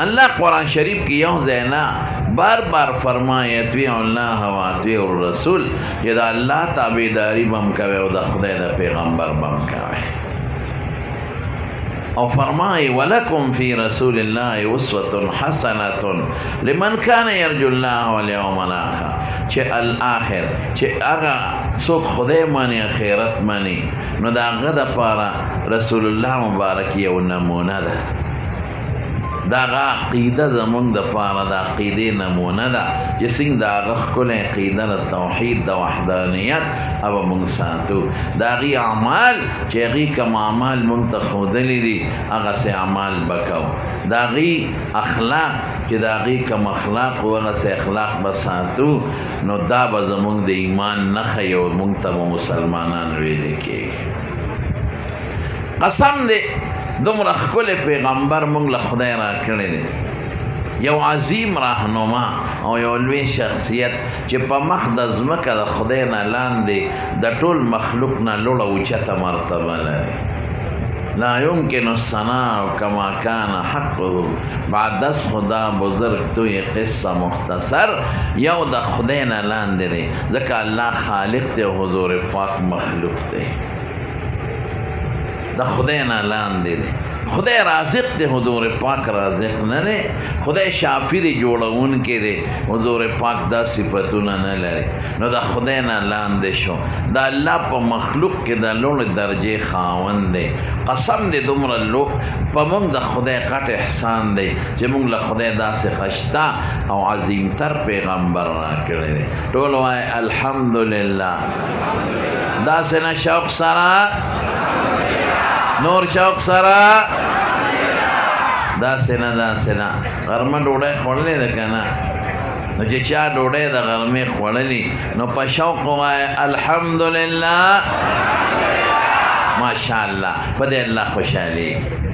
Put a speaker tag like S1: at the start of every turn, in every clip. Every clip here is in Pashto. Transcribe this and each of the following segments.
S1: اللہ قرآن شریف کی یوں زینا بار بار فرمائے اطیعوا اللہ و اطیعوا الرسول کہ دا اللہ تابعداری بم کوے و دا خدای دا پیغمبر بم کوے او فرمائے وَلَكُمْ فِي رَسُولِ اللَّهِ أُسْوَةٌ حَسَنَةٌ لِمَنْ كَانَ يَرْجُو اللَّهَ وَالْيَوْمَ الْآخِرَ چھے الآخر چھے اگا سوک خدای مانی خیرت مانی نو دا غدا پارا رسول اللہ مبارک یو نمونہ دا دا غا عقیدہ زمون دا پارا دا عقیدہ نمونہ دا جسنگ دا غخ کل عقیدہ دا توحید دا وحدانیت اب منگ ساتو دا غی اعمال چے غی کم اعمال منگ تخودلی دی اغا سے اعمال بکو دا غی اخلاق چے دا غی کم اخلاق و اغا سے اخلاق بساتو نو دا با زمون دا ایمان نخیو منگ تب مسلمانان ویدے کے قسم دے دومره ښکلی پیغمبر موږ له خدای را کړی دی یو عظیم راهنما او یو لوی شخصیت چې په مخ د ځمکه د خدای نه لاندې د ټول مخلوق نه لوړه اوچته مرتبه لري لا يمكن الثناء كما كان حقه بعد از خدا بزرگ توی قصه مختصر یو د خدای نه لاندې دی ځکه الله خالق دی حضور پاک مخلوق دی دا خدای نه لاندې دی خدای رازق دی حضور پاک رازق نه دی خدای شافی دی جوړونکی دی حضور پاک دا صفتونه نه لري نو دا خدای نه لاندې شو دا الله په مخلوق کې د لوړ درجې خاوند دی قسم دی دومره لوړ په موږ د خدای غټ احسان دی چې موږ له خدای داسې خشتا او عظیمتر پیغمبر را کړی دی ټول وایي الحمدلله داسې نه شوق سره نور شوق سره دا سینا غرمه ډوډۍ خوړلې ده که نه نو چې چا ډوډۍ د غرمې خوړلي نو په شوق ووایه الحمدلله ماشاءالله په دې الله خوشحالېږي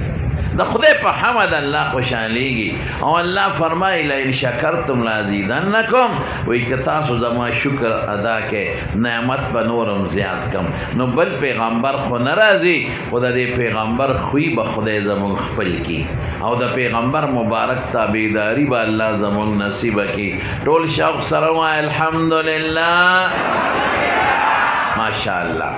S1: د خدای په حمد الله خوشحالېږي او الله فرمایي لئن شکرتم لازیدنکم وایي که تاسو زما شکر ادا کې نعمت به نورم زیات کم نو بل پیغمبر خو نه راځي خو د دې پیغمبر خوی به خدای زمونږ خپل کی او د پیغمبر مبارک تابعداري به الله زمونږ نصیبه کی ټول شوق سره وایي الحمدلله ماشاءالله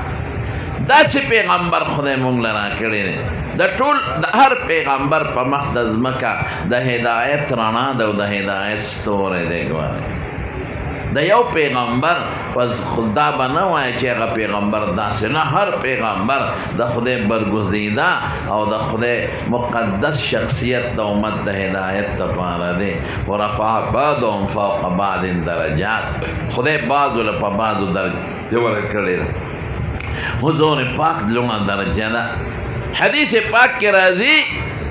S1: داسې پیغمبر خدای مونږ له راکړی دی د ټول د هر پیغمبر په مخ د ځمکه د هدایت رڼا ده او د هدایت ستوری دی ګورئ د یو پیغمبر پس خدا به نه وایي چې هغه پیغمبر داسې نه هر پیغمبر د خدای برګزیده او د خدای مقدس شخصیت د امت د هدایت دپاره دی ورفع بعضهم فوق بعض درجات خدای بعضو له په بعضو درجې ورکړې ده حضور پاک لوړه درجه ده حدیث پاک کے راضی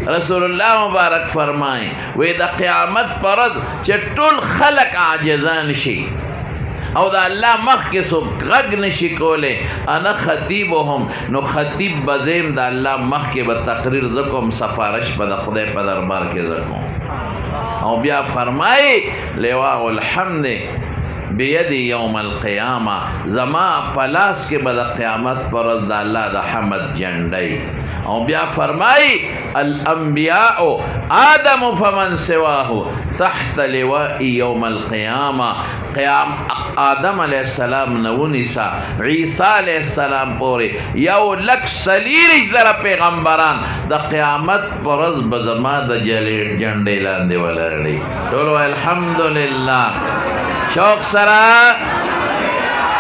S1: رسول اللہ مبارک فرمائیں وی دا قیامت پرد چه ټول خلق عاجزان شي او دا اللہ مخ کے سو غگ نشی کولے انا خطیبهم نو خطیب بزیم دا اللہ مخ کے با تقریر زکم سفارش پا دا خدای پا دربار کے زکم او بیا فرمائی لواء الحمد بید یوم القیامہ زما پلاس کے بدا قیامت پرد دا اللہ دا حمد جنڈائی او بیا فرمائی الانبیاء آدم فمن سواہ تحت لواء یوم القیامہ قیام آدم علیہ السلام نونیسا عیسیٰ علیہ السلام پورے یو لک سلیری ذرا پیغمبران دا قیامت پرز بزما دا جلی جنڈے لاندے ولرلی تولو الحمدللہ شوق سرا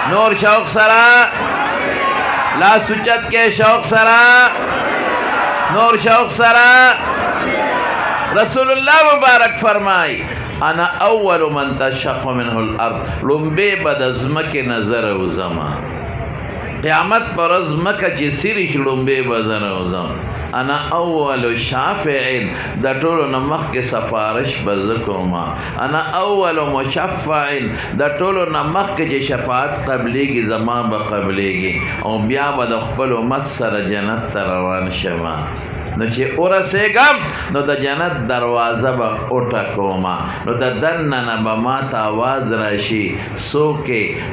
S1: نور شوق سرا لا سچت کے شوق سرا نور شوق سرا رسول اللہ مبارک فرمائی انا اول من تشق منه الارض لنبے بد ازمک نظر و زمان قیامت پر ازمک چی سریش لنبے بدن و زمان انا اول شافعین دا ټولو نمخ کے سفارش بزکوما انا اول مشفعین دا ټولو نمخ کے چی شفاعت قبلیگی زمان با قبلیگی او بیا با دا خپل امت سر جنت تروان شما نو چې ورسېږم نو د جنت دروازه به وټکومه نو د دننه به ما ته آواز راشي څوک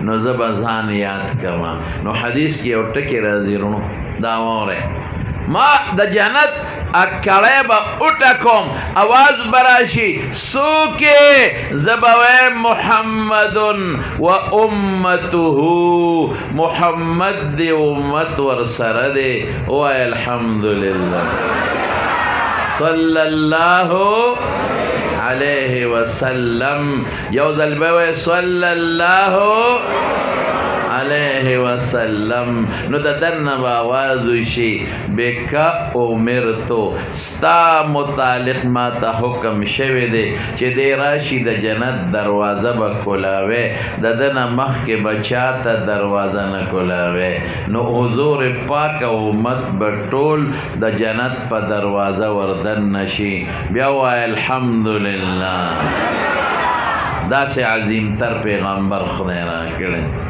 S1: نو زه به ځان یاد کړم نو حدیث کې یو ټکی راځي رونو دا واورئ ما د جنت اکڑے با اٹکم آواز براشی سوکے زبوے محمد و امته محمد دی امت ورسر دے و الحمدللہ صلی اللہ علیہ وسلم یوزل بوے صلی اللہ علیہ وسلم نو دا دن باوازو شی بکا امرتو ستا متعلق ما تا حکم شوی دے چی دے راشی دا جنت دروازہ با کلاوے دا دن مخ کے بچا تا دروازہ نکلاوے نو حضور پاک امت بطول دا جنت پا دروازہ وردن نشی بیاو الحمدللہ دا سے عظیم تر پیغمبر خدای را کرے